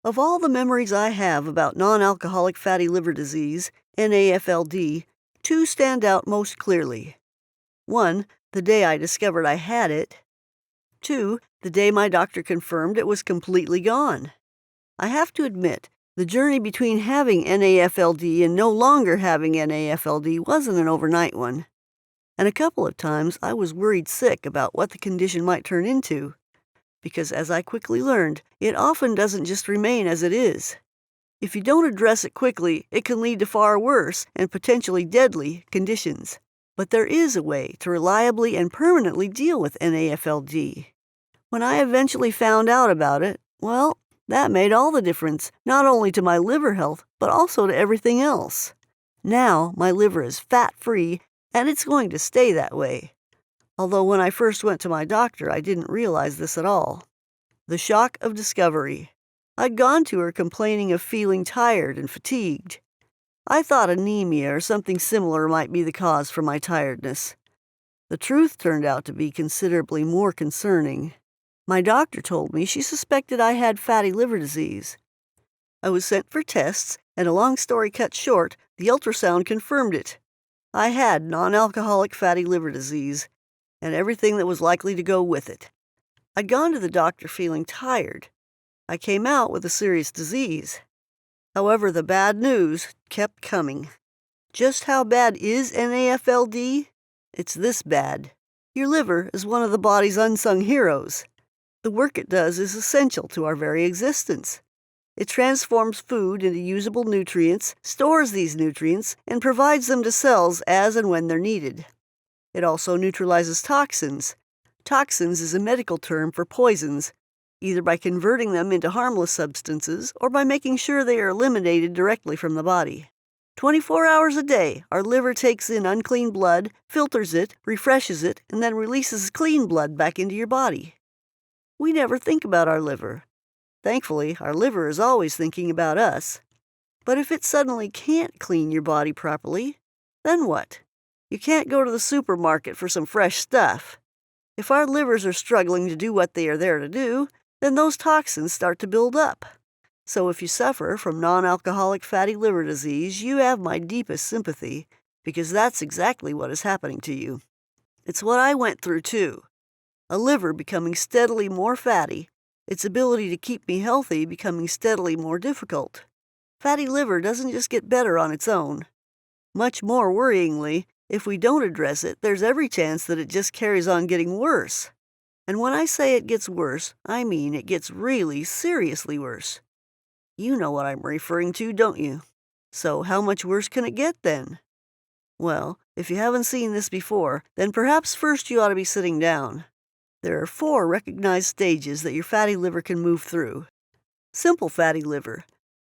Of all the memories I have about non-alcoholic fatty liver disease, NAFLD, two stand out most clearly. One, the day I discovered I had it. Two, the day my doctor confirmed it was completely gone. I have to admit, the journey between having NAFLD and no longer having NAFLD wasn't an overnight one. And a couple of times I was worried sick about what the condition might turn into. Because as I quickly learned, it often doesn't just remain as it is. If you don't address it quickly, it can lead to far worse and potentially deadly conditions. But there is a way to reliably and permanently deal with NAFLD. When I eventually found out about it, well, that made all the difference, not only to my liver health, but also to everything else. Now, my liver is fat-free, and it's going to stay that way. Although when I first went to my doctor, I didn't realize this at all. The shock of discovery. I'd gone to her complaining of feeling tired and fatigued. I thought anemia or something similar might be the cause for my tiredness. The truth turned out to be considerably more concerning. My doctor told me she suspected I had fatty liver disease. I was sent for tests, and a long story cut short, the ultrasound confirmed it. I had non-alcoholic fatty liver disease, and everything that was likely to go with it. I'd gone to the doctor feeling tired. I came out with a serious disease. However, the bad news kept coming. Just how bad is NAFLD? It's this bad. Your liver is one of the body's unsung heroes. The work it does is essential to our very existence. It transforms food into usable nutrients, stores these nutrients, and provides them to cells as and when they're needed. It also neutralizes toxins. Toxins is a medical term for poisons, either by converting them into harmless substances or by making sure they are eliminated directly from the body. 24 hours a day, our liver takes in unclean blood, filters it, refreshes it, and then releases clean blood back into your body. We never think about our liver. Thankfully, our liver is always thinking about us. But if it suddenly can't clean your body properly, then what? You can't go to the supermarket for some fresh stuff. If our livers are struggling to do what they are there to do, then those toxins start to build up. So if you suffer from non-alcoholic fatty liver disease, you have my deepest sympathy, because that's exactly what is happening to you. It's what I went through too. A liver becoming steadily more fatty, its ability to keep me healthy becoming steadily more difficult. Fatty liver doesn't just get better on its own. Much more worryingly, if we don't address it, there's every chance that it just carries on getting worse. And when I say it gets worse, I mean it gets really seriously worse. You know what I'm referring to, don't you? So how much worse can it get then? Well, if you haven't seen this before, then perhaps first you ought to be sitting down. There are 4 recognized stages that your fatty liver can move through. Simple fatty liver,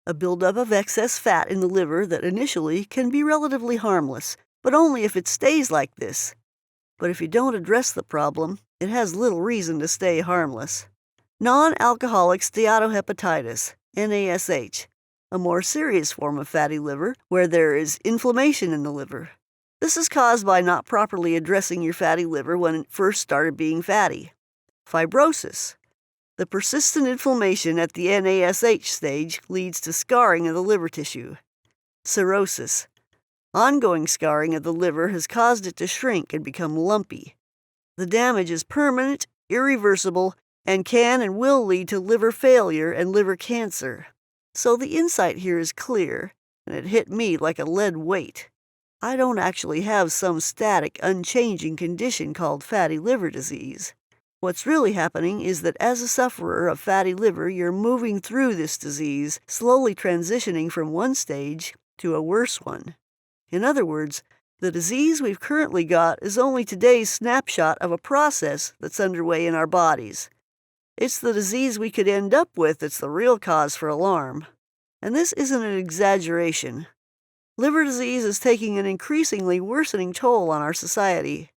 a buildup of excess fat in the liver that initially can be relatively harmless, but only if it stays like this. But if you don't address the problem, it has little reason to stay harmless. Non-alcoholic steatohepatitis, NASH, a more serious form of fatty liver where there is inflammation in the liver. This is caused by not properly addressing your fatty liver when it first started being fatty. Fibrosis. The persistent inflammation at the NASH stage leads to scarring of the liver tissue. Cirrhosis. Ongoing scarring of the liver has caused it to shrink and become lumpy. The damage is permanent, irreversible, and can and will lead to liver failure and liver cancer. So the insight here is clear, and it hit me like a lead weight. I don't actually have some static, unchanging condition called fatty liver disease. What's really happening is that as a sufferer of fatty liver, you're moving through this disease, slowly transitioning from one stage to a worse one. In other words, the disease we've currently got is only today's snapshot of a process that's underway in our bodies. It's the disease we could end up with that's the real cause for alarm. And this isn't an exaggeration. Liver disease is taking an increasingly worsening toll on our society.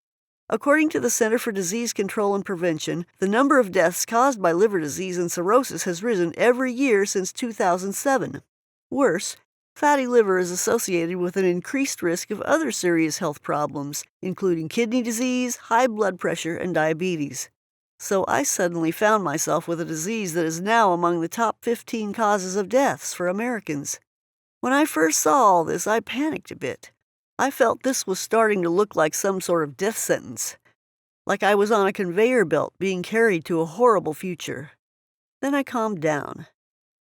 According to the Center for Disease Control and Prevention, the number of deaths caused by liver disease and cirrhosis has risen every year since 2007. Worse, fatty liver is associated with an increased risk of other serious health problems, including kidney disease, high blood pressure, and diabetes. So I suddenly found myself with a disease that is now among the top 15 causes of deaths for Americans. When I first saw all this, I panicked a bit. I felt this was starting to look like some sort of death sentence, like I was on a conveyor belt being carried to a horrible future. Then I calmed down.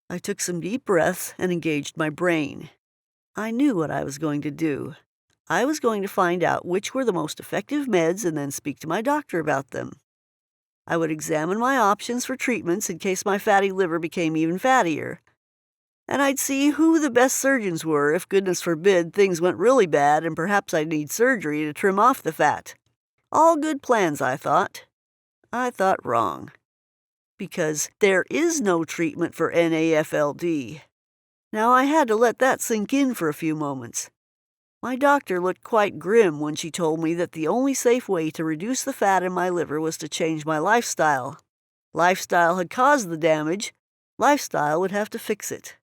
I took some deep breaths and engaged my brain. I knew what I was going to do. I was going to find out which were the most effective meds and then speak to my doctor about them. I would examine my options for treatments in case my fatty liver became even fattier. And I'd see who the best surgeons were if, goodness forbid, things went really bad and perhaps I'd need surgery to trim off the fat. All good plans, I thought. I thought wrong. Because there is no treatment for NAFLD. Now I had to let that sink in for a few moments. My doctor looked quite grim when she told me that the only safe way to reduce the fat in my liver was to change my lifestyle. Lifestyle had caused the damage. Lifestyle would have to fix it.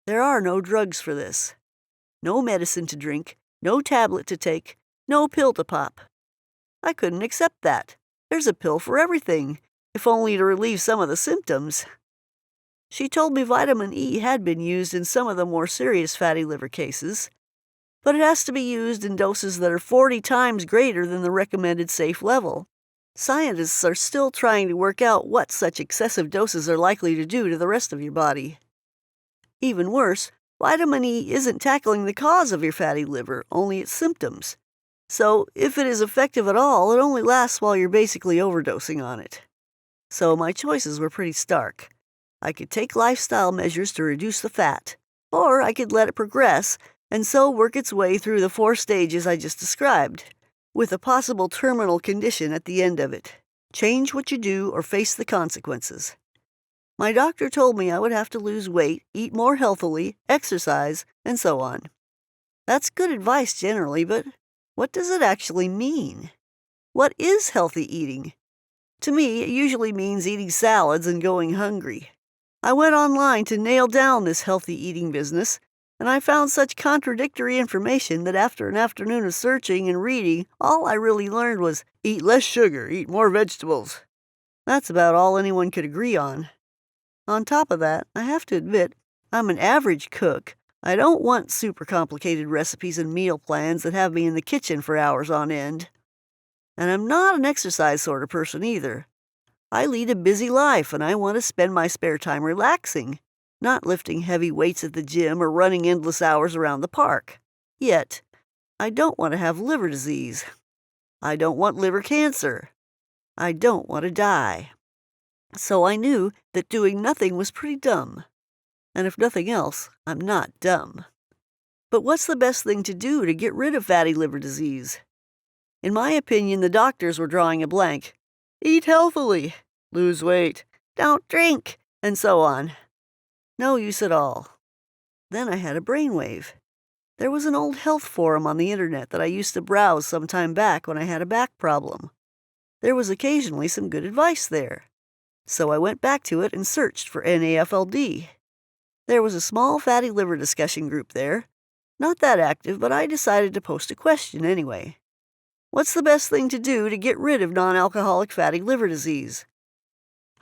There are no drugs for this. No medicine to drink, no tablet to take, no pill to pop. I couldn't accept that. There's a pill for everything, if only to relieve some of the symptoms. She told me vitamin E had been used in some of the more serious fatty liver cases, but it has to be used in doses that are 40 times greater than the recommended safe level. Scientists are still trying to work out what such excessive doses are likely to do to the rest of your body. Even worse, vitamin E isn't tackling the cause of your fatty liver, only its symptoms. So, if it is effective at all, it only lasts while you're basically overdosing on it. So my choices were pretty stark. I could take lifestyle measures to reduce the fat, or I could let it progress and so work its way through the 4 stages I just described, with a possible terminal condition at the end of it. Change what you do or face the consequences. My doctor told me I would have to lose weight, eat more healthily, exercise, and so on. That's good advice generally, but what does it actually mean? What is healthy eating? To me, it usually means eating salads and going hungry. I went online to nail down this healthy eating business, and I found such contradictory information that after an afternoon of searching and reading, all I really learned was eat less sugar, eat more vegetables. That's about all anyone could agree on. On top of that, I have to admit, I'm an average cook. I don't want super complicated recipes and meal plans that have me in the kitchen for hours on end. And I'm not an exercise sort of person either. I lead a busy life and I want to spend my spare time relaxing, not lifting heavy weights at the gym or running endless hours around the park. Yet, I don't want to have liver disease. I don't want liver cancer. I don't want to die. So I knew that doing nothing was pretty dumb. And if nothing else, I'm not dumb. But what's the best thing to do to get rid of fatty liver disease? In my opinion, the doctors were drawing a blank. Eat healthily, lose weight, don't drink, and so on. No use at all. Then I had a brainwave. There was an old health forum on the internet that I used to browse some time back when I had a back problem. There was occasionally some good advice there. So I went back to it and searched for NAFLD. There was a small fatty liver discussion group there. Not that active, but I decided to post a question anyway. What's the best thing to do to get rid of non-alcoholic fatty liver disease?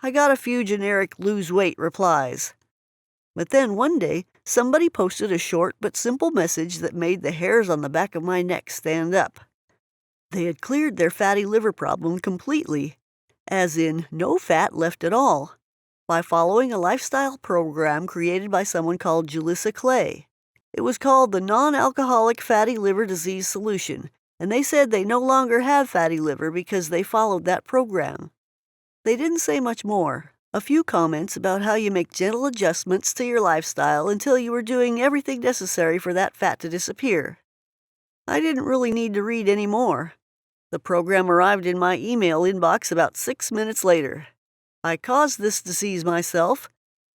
I got a few generic lose weight replies. But then one day, somebody posted a short but simple message that made the hairs on the back of my neck stand up. They had cleared their fatty liver problem completely, as in no fat left at all, by following a lifestyle program created by someone called Julissa Clay. It was called the Nonalcoholic Fatty Liver Disease Solution, and they said they no longer have fatty liver because they followed that program. They didn't say much more. A few comments about how you make gentle adjustments to your lifestyle until you were doing everything necessary for that fat to disappear. I didn't really need to read any more. The program arrived in my email inbox about 6 minutes later. I caused this disease myself.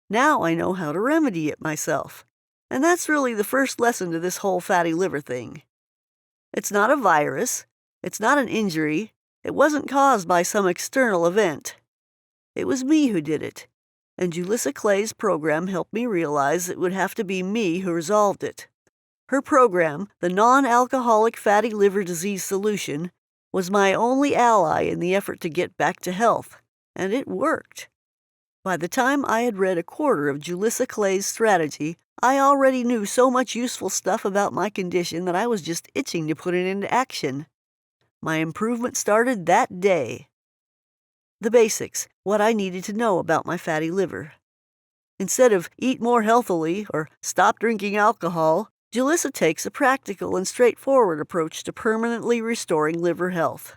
Now I know how to remedy it myself. And that's really the first lesson to this whole fatty liver thing. It's not a virus. It's not an injury. It wasn't caused by some external event. It was me who did it. And Julissa Clay's program helped me realize it would have to be me who resolved it. Her program, the Non-Alcoholic Fatty Liver Disease Solution, was my only ally in the effort to get back to health. And it worked. By the time I had read a quarter of Julissa Clay's strategy, I already knew so much useful stuff about my condition that I was just itching to put it into action. My improvement started that day. The basics, what I needed to know about my fatty liver. Instead of eat more healthily or stop drinking alcohol, Julissa takes a practical and straightforward approach to permanently restoring liver health.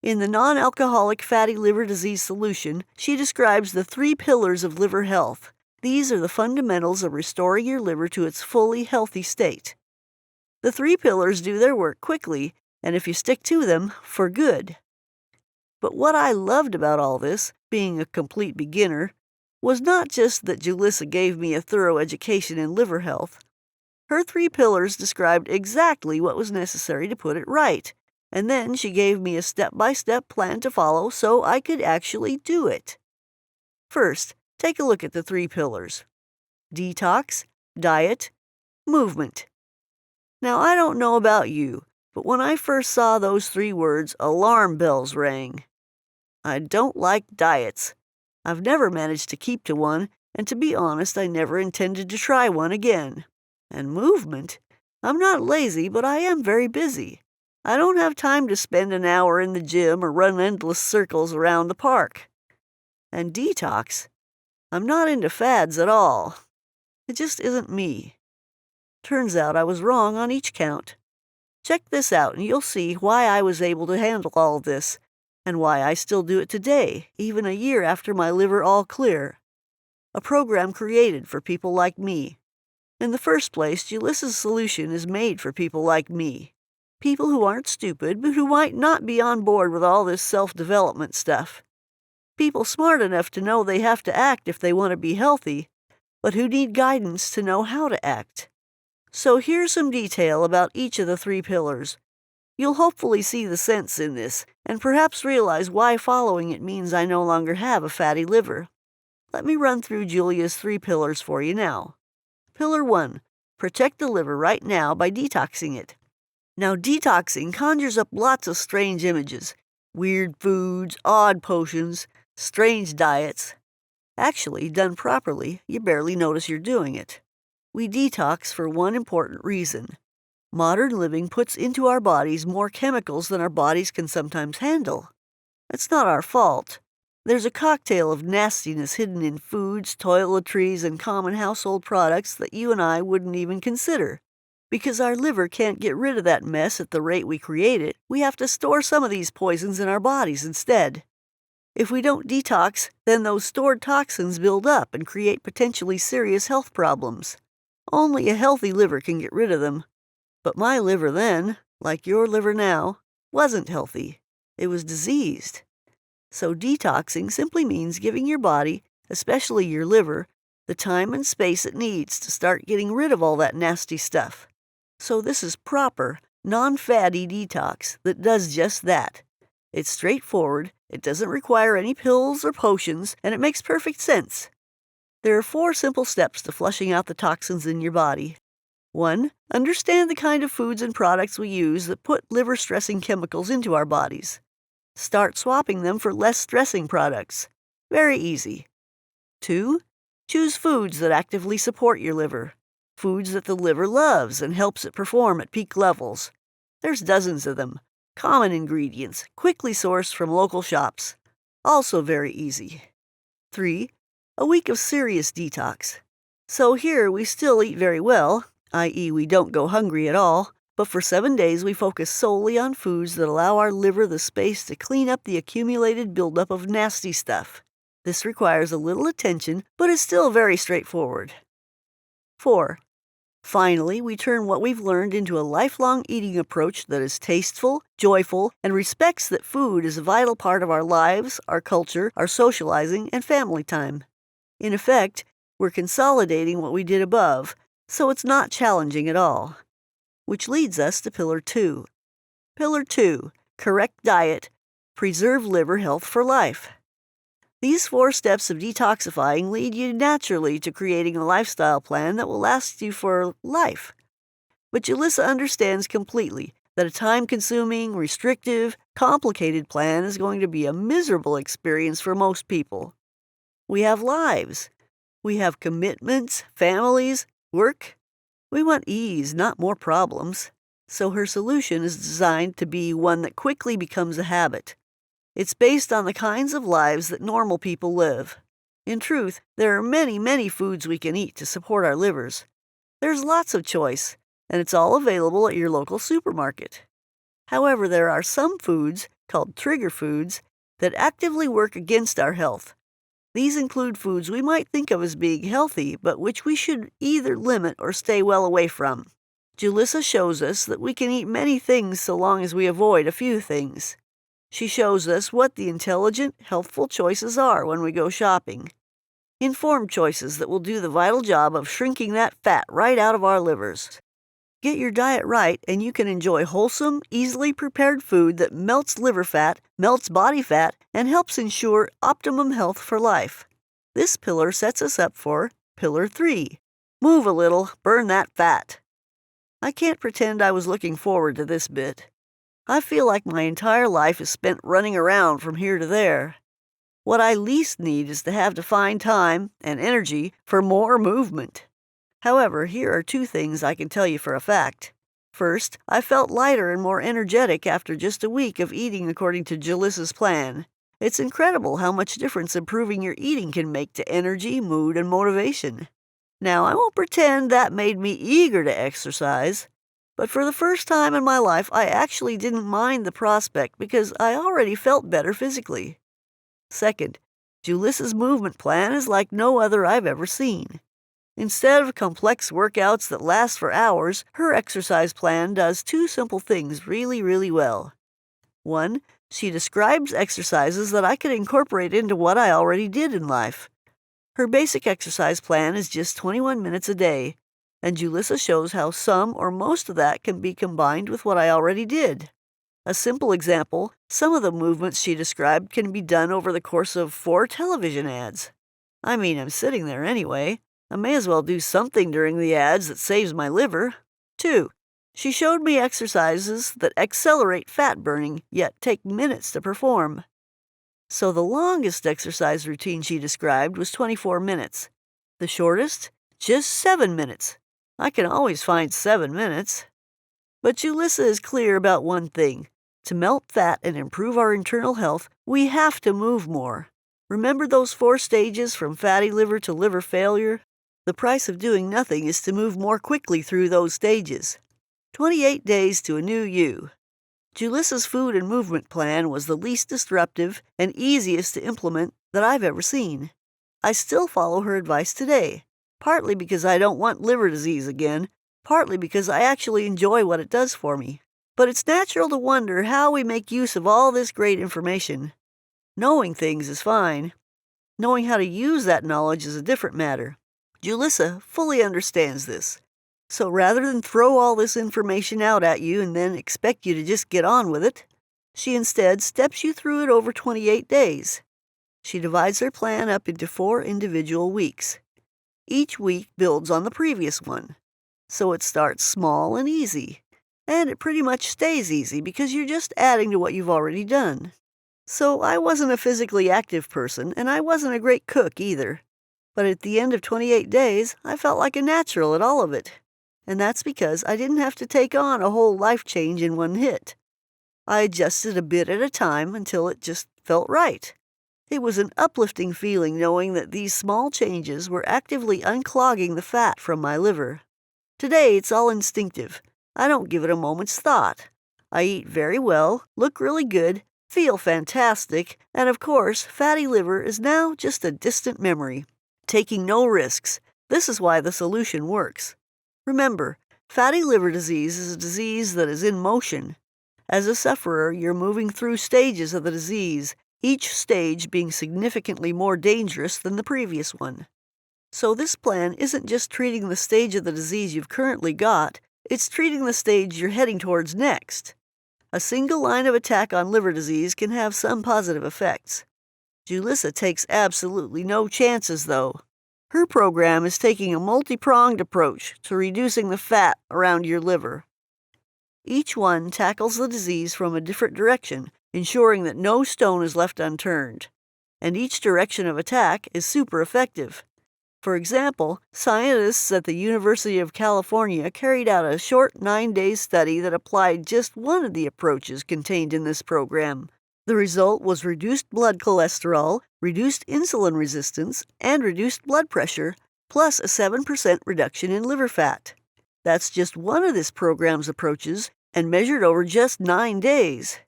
In the Non-Alcoholic Fatty Liver Disease Solution, she describes the 3 pillars of liver health. These are the fundamentals of restoring your liver to its fully healthy state. The 3 pillars do their work quickly, and if you stick to them, for good. But what I loved about all this, being a complete beginner, was not just that Julissa gave me a thorough education in liver health. Her 3 pillars described exactly what was necessary to put it right, and then she gave me a step-by-step plan to follow so I could actually do it. First, take a look at the 3 pillars: detox, diet, movement. Now, I don't know about you, but when I first saw those 3 words, alarm bells rang. I don't like diets. I've never managed to keep to one, and to be honest, I never intended to try one again. And movement? I'm not lazy, but I am very busy. I don't have time to spend an hour in the gym or run endless circles around the park. And detox? I'm not into fads at all. It just isn't me. Turns out I was wrong on each count. Check this out and you'll see why I was able to handle all this, and why I still do it today, even a year after my liver all clear. A program created for people like me. In the first place, Julissa's solution is made for people like me. People who aren't stupid, but who might not be on board with all this self-development stuff. People smart enough to know they have to act if they want to be healthy, but who need guidance to know how to act. So here's some detail about each of the 3 pillars. You'll hopefully see the sense in this, and perhaps realize why following it means I no longer have a fatty liver. Let me run through Julia's 3 pillars for you now. Pillar 1. Protect the liver right now by detoxing it. Now, detoxing conjures up lots of strange images. Weird foods, odd potions, strange diets. Actually, done properly, you barely notice you're doing it. We detox for one important reason. Modern living puts into our bodies more chemicals than our bodies can sometimes handle. It's not our fault. There's a cocktail of nastiness hidden in foods, toiletries, and common household products that you and I wouldn't even consider. Because our liver can't get rid of that mess at the rate we create it, we have to store some of these poisons in our bodies instead. If we don't detox, then those stored toxins build up and create potentially serious health problems. Only a healthy liver can get rid of them. But my liver then, like your liver now, wasn't healthy. It was diseased. So detoxing simply means giving your body, especially your liver, the time and space it needs to start getting rid of all that nasty stuff. So this is proper, non-fatty detox that does just that. It's straightforward, it doesn't require any pills or potions, and it makes perfect sense. There are 4 simple steps to flushing out the toxins in your body. 1. Understand the kind of foods and products we use that put liver-stressing chemicals into our bodies. Start swapping them for less stressing products. Very easy. 2. Choose foods that actively support your liver. Foods that the liver loves and helps it perform at peak levels. There's dozens of them. Common ingredients, quickly sourced from local shops. Also very easy. 3. A week of serious detox. So here we still eat very well, i.e. we don't go hungry at all, but for 7 days we focus solely on foods that allow our liver the space to clean up the accumulated buildup of nasty stuff. This requires a little attention, but is still very straightforward. 4. Finally, we turn what we've learned into a lifelong eating approach that is tasteful, joyful, and respects that food is a vital part of our lives, our culture, our socializing, and family time. In effect, we're consolidating what we did above, so it's not challenging at all. Which leads us to Pillar 2. Pillar 2, correct diet, preserve liver health for life. These 4 steps of detoxifying lead you naturally to creating a lifestyle plan that will last you for life. But Julissa understands completely that a time-consuming, restrictive, complicated plan is going to be a miserable experience for most people. We have lives. We have commitments, families, work. We want ease, not more problems. So her solution is designed to be one that quickly becomes a habit. It's based on the kinds of lives that normal people live. In truth, there are many, many foods we can eat to support our livers. There's lots of choice, and it's all available at your local supermarket. However, there are some foods, called trigger foods, that actively work against our health. These include foods we might think of as being healthy, but which we should either limit or stay well away from. Julissa shows us that we can eat many things so long as we avoid a few things. She shows us what the intelligent, healthful choices are when we go shopping. Informed choices that will do the vital job of shrinking that fat right out of our livers. Get your diet right, and you can enjoy wholesome, easily prepared food that melts liver fat, melts body fat, and helps ensure optimum health for life. This pillar sets us up for Pillar 3. Move a little, burn that fat. I can't pretend I was looking forward to this bit. I feel like my entire life is spent running around from here to there. What I least need is to find time and energy for more movement. However, here are 2 things I can tell you for a fact. First, I felt lighter and more energetic after just a week of eating according to Julissa's plan. It's incredible how much difference improving your eating can make to energy, mood, and motivation. Now, I won't pretend that made me eager to exercise, but for the first time in my life, I actually didn't mind the prospect because I already felt better physically. Second, Julissa's movement plan is like no other I've ever seen. Instead of complex workouts that last for hours, her exercise plan does 2 simple things really, really well. 1, she describes exercises that I could incorporate into what I already did in life. Her basic exercise plan is just 21 minutes a day, and Julissa shows how some or most of that can be combined with what I already did. A simple example, some of the movements she described can be done over the course of 4 television ads. I mean, I'm sitting there anyway. I may as well do something during the ads that saves my liver. 2, she showed me exercises that accelerate fat burning, yet take minutes to perform. So the longest exercise routine she described was 24 minutes. The shortest? Just 7 minutes. I can always find 7 minutes. But Julissa is clear about one thing. To melt fat and improve our internal health, we have to move more. Remember those 4 stages from fatty liver to liver failure? The price of doing nothing is to move more quickly through those stages. 28 days to a new you. Julissa's food and movement plan was the least disruptive and easiest to implement that I've ever seen. I still follow her advice today, partly because I don't want liver disease again, partly because I actually enjoy what it does for me. But it's natural to wonder how we make use of all this great information. Knowing things is fine. Knowing how to use that knowledge is a different matter. Julissa fully understands this. So rather than throw all this information out at you and then expect you to just get on with it, she instead steps you through it over 28 days. She divides her plan up into 4 individual weeks. Each week builds on the previous one. So it starts small and easy. And it pretty much stays easy because you're just adding to what you've already done. So I wasn't a physically active person, and I wasn't a great cook either. But at the end of 28 days, I felt like a natural at all of it. And that's because I didn't have to take on a whole life change in one hit. I adjusted a bit at a time until it just felt right. It was an uplifting feeling knowing that these small changes were actively unclogging the fat from my liver. Today, it's all instinctive. I don't give it a moment's thought. I eat very well, look really good, feel fantastic, and of course, fatty liver is now just a distant memory. Taking no risks. This is why the solution works. Remember, fatty liver disease is a disease that is in motion. As a sufferer, you're moving through stages of the disease, each stage being significantly more dangerous than the previous one. So this plan isn't just treating the stage of the disease you've currently got, it's treating the stage you're heading towards next. A single line of attack on liver disease can have some positive effects. Julissa takes absolutely no chances, though. Her program is taking a multi-pronged approach to reducing the fat around your liver. Each one tackles the disease from a different direction, ensuring that no stone is left unturned. And each direction of attack is super effective. For example, scientists at the University of California carried out a short 9-day study that applied just one of the approaches contained in this program. The result was reduced blood cholesterol, reduced insulin resistance, and reduced blood pressure, plus a 7% reduction in liver fat. That's just one of this program's approaches, and measured over just 9 days.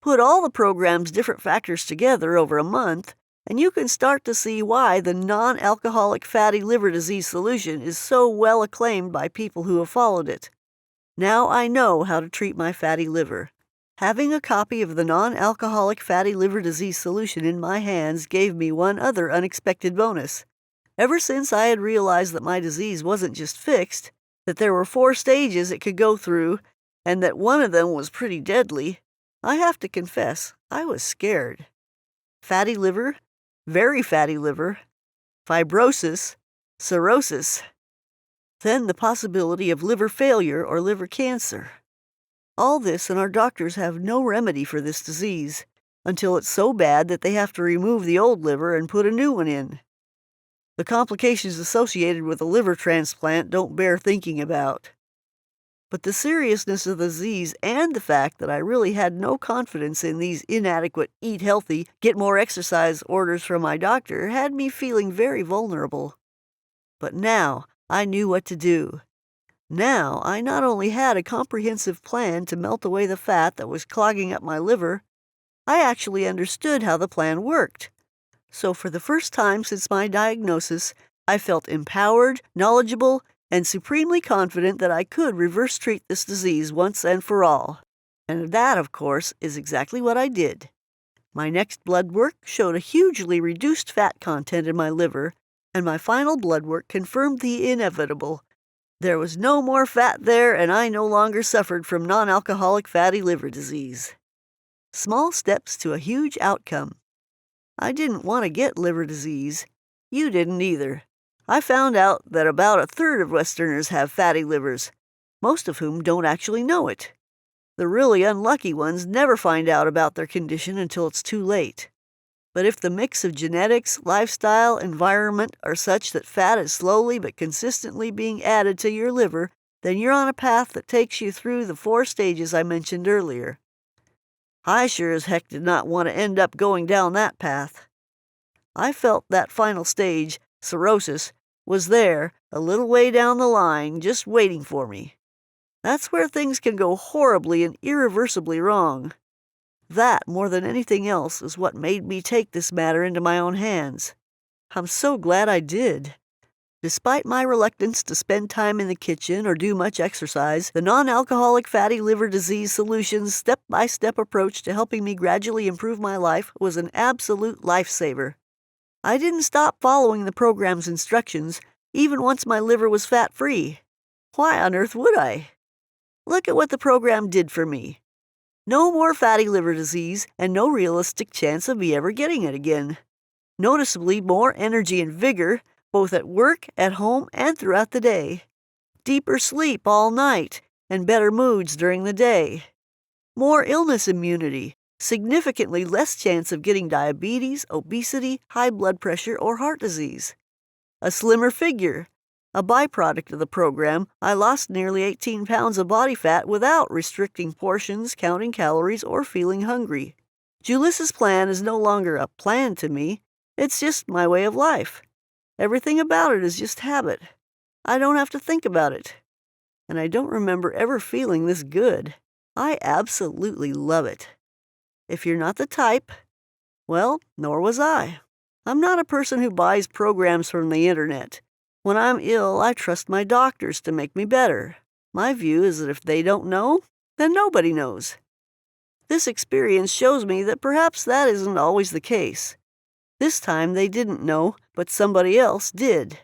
Put all the program's different factors together over a month, and you can start to see why the non-alcoholic fatty liver disease solution is so well acclaimed by people who have followed it. Now I know how to treat my fatty liver. Having a copy of the non-alcoholic fatty liver disease solution in my hands gave me one other unexpected bonus. Ever since I had realized that my disease wasn't just fixed, that there were 4 stages it could go through, and that one of them was pretty deadly, I have to confess, I was scared. Fatty liver, very fatty liver, fibrosis, cirrhosis, then the possibility of liver failure or liver cancer. All this, and our doctors have no remedy for this disease, until it's so bad that they have to remove the old liver and put a new one in. The complications associated with a liver transplant don't bear thinking about. But the seriousness of the disease and the fact that I really had no confidence in these inadequate eat healthy, get more exercise orders from my doctor had me feeling very vulnerable. But now I knew what to do. Now I not only had a comprehensive plan to melt away the fat that was clogging up my liver, I actually understood how the plan worked. So for the first time since my diagnosis, I felt empowered, knowledgeable, and supremely confident that I could reverse treat this disease once and for all. And that, of course, is exactly what I did. My next blood work showed a hugely reduced fat content in my liver, and my final blood work confirmed the inevitable. There was no more fat there, and I no longer suffered from non-alcoholic fatty liver disease. Small steps to a huge outcome. I didn't want to get liver disease. You didn't either. I found out that about 1/3 of Westerners have fatty livers, most of whom don't actually know it. The really unlucky ones never find out about their condition until it's too late. But if the mix of genetics, lifestyle, environment are such that fat is slowly but consistently being added to your liver, then you're on a path that takes you through the 4 stages I mentioned earlier. I sure as heck did not want to end up going down that path. I felt that final stage, cirrhosis, was there, a little way down the line, just waiting for me. That's where things can go horribly and irreversibly wrong. That, more than anything else, is what made me take this matter into my own hands. I'm so glad I did. Despite my reluctance to spend time in the kitchen or do much exercise, the non-alcoholic fatty liver disease solution's step-by-step approach to helping me gradually improve my life was an absolute lifesaver. I didn't stop following the program's instructions, even once my liver was fat-free. Why on earth would I? Look at what the program did for me. No more fatty liver disease, and no realistic chance of me ever getting it again. Noticeably more energy and vigor, both at work, at home, and throughout the day. Deeper sleep all night, and better moods during the day. More illness immunity, significantly less chance of getting diabetes, obesity, high blood pressure, or heart disease. A slimmer figure. A byproduct of the program, I lost nearly 18 pounds of body fat without restricting portions, counting calories, or feeling hungry. Juliss's plan is no longer a plan to me. It's just my way of life. Everything about it is just habit. I don't have to think about it. And I don't remember ever feeling this good. I absolutely love it. If you're not the type, well, nor was I. I'm not a person who buys programs from the internet. When I'm ill, I trust my doctors to make me better. My view is that if they don't know, then nobody knows. This experience shows me that perhaps that isn't always the case. This time they didn't know, but somebody else did.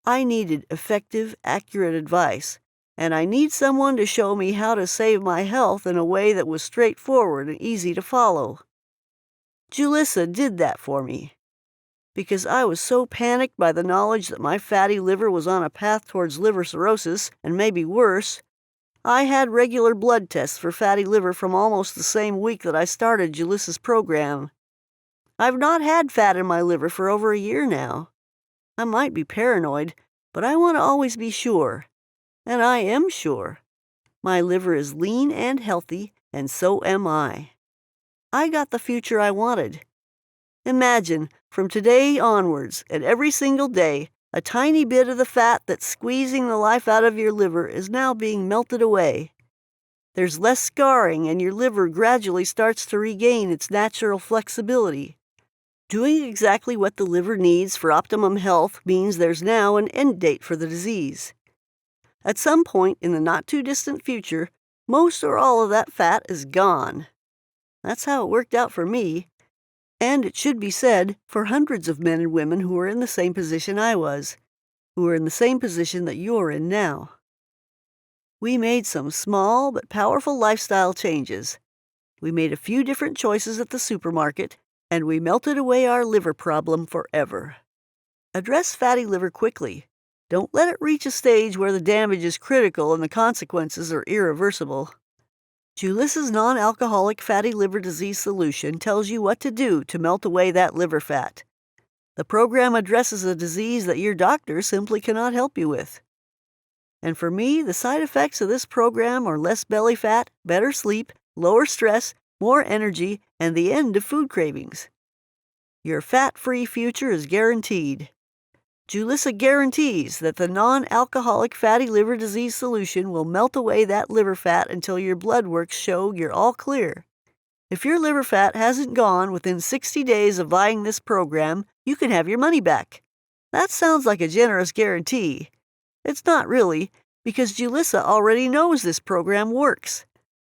I needed effective, accurate advice, and I need someone to show me how to save my health in a way that was straightforward and easy to follow. Julissa did that for me. Because I was so panicked by the knowledge that my fatty liver was on a path towards liver cirrhosis, and maybe worse, I had regular blood tests for fatty liver from almost the same week that I started Julissa's program. I've not had fat in my liver for over a year now. I might be paranoid, but I want to always be sure. And I am sure. My liver is lean and healthy, and so am I. I got the future I wanted. Imagine, from today onwards, and every single day, a tiny bit of the fat that's squeezing the life out of your liver is now being melted away. There's less scarring, and your liver gradually starts to regain its natural flexibility. Doing exactly what the liver needs for optimum health means there's now an end date for the disease. At some point in the not-too-distant future, most or all of that fat is gone. That's how it worked out for me. And it should be said for hundreds of men and women who are in the same position I was, who are in the same position that you're in now. We made some small but powerful lifestyle changes. We made a few different choices at the supermarket, and we melted away our liver problem forever. Address fatty liver quickly. Don't let it reach a stage where the damage is critical and the consequences are irreversible. Julissa's non-alcoholic fatty liver disease solution tells you what to do to melt away that liver fat. The program addresses a disease that your doctor simply cannot help you with. And for me, the side effects of this program are less belly fat, better sleep, lower stress, more energy, and the end of food cravings. Your fat-free future is guaranteed. Julissa guarantees that the non-alcoholic fatty liver disease solution will melt away that liver fat until your blood works show you're all clear. If your liver fat hasn't gone within 60 days of buying this program, you can have your money back. That sounds like a generous guarantee. It's not really, because Julissa already knows this program works.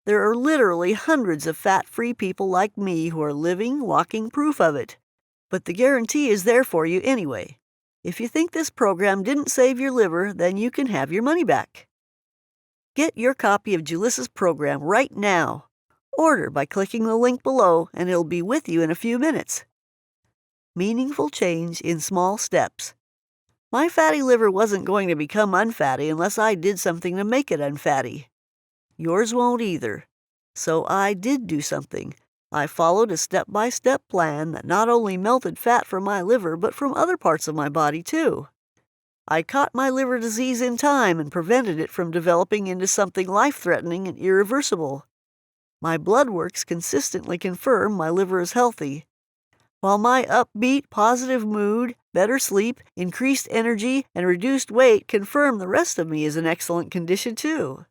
There are literally hundreds of fat-free people like me who are living, walking proof of it. But the guarantee is there for you anyway. If you think this program didn't save your liver, then you can have your money back. Get your copy of Julissa's program right now. Order by clicking the link below, and it'll be with you in a few minutes. Meaningful change in small steps. My fatty liver wasn't going to become unfatty unless I did something to make it unfatty. Yours won't either. So I did do something. I followed a step-by-step plan that not only melted fat from my liver, but from other parts of my body, too. I caught my liver disease in time and prevented it from developing into something life-threatening and irreversible. My blood works consistently confirm my liver is healthy, while my upbeat, positive mood, better sleep, increased energy, and reduced weight confirm the rest of me is in excellent condition, too.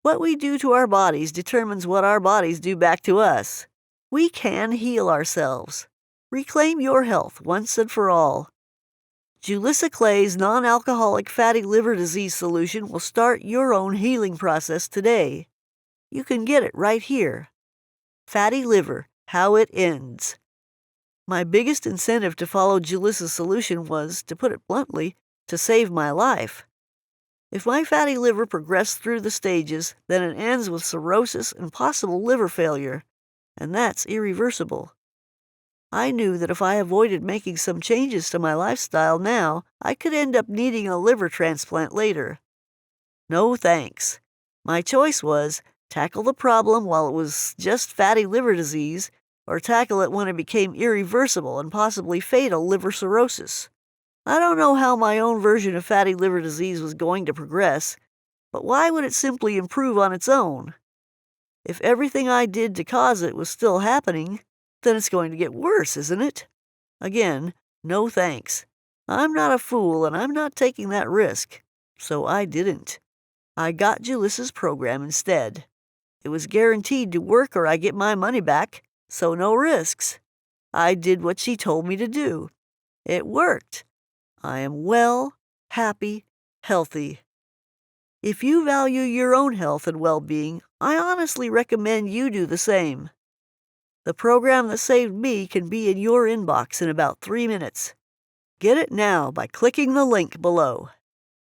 What we do to our bodies determines what our bodies do back to us. We can heal ourselves. Reclaim your health once and for all. Julissa Clay's non-alcoholic fatty liver disease solution will start your own healing process today. You can get it right here. Fatty liver, how it ends. My biggest incentive to follow Julissa's solution was, to put it bluntly, to save my life. If my fatty liver progressed through the stages, then it ends with cirrhosis and possible liver failure, and that's irreversible. I knew that if I avoided making some changes to my lifestyle now, I could end up needing a liver transplant later. No thanks. My choice was, tackle the problem while it was just fatty liver disease, or tackle it when it became irreversible and possibly fatal liver cirrhosis. I don't know how my own version of fatty liver disease was going to progress, but why would it simply improve on its own? If everything I did to cause it was still happening, then it's going to get worse, isn't it? Again, no thanks. I'm not a fool, and I'm not taking that risk. So I didn't. I got Julissa's program instead. It was guaranteed to work or I get my money back, so no risks. I did what she told me to do. It worked. I am well, happy, healthy. If you value your own health and well-being, I honestly recommend you do the same. The program that saved me can be in your inbox in about 3 minutes. Get it now by clicking the link below.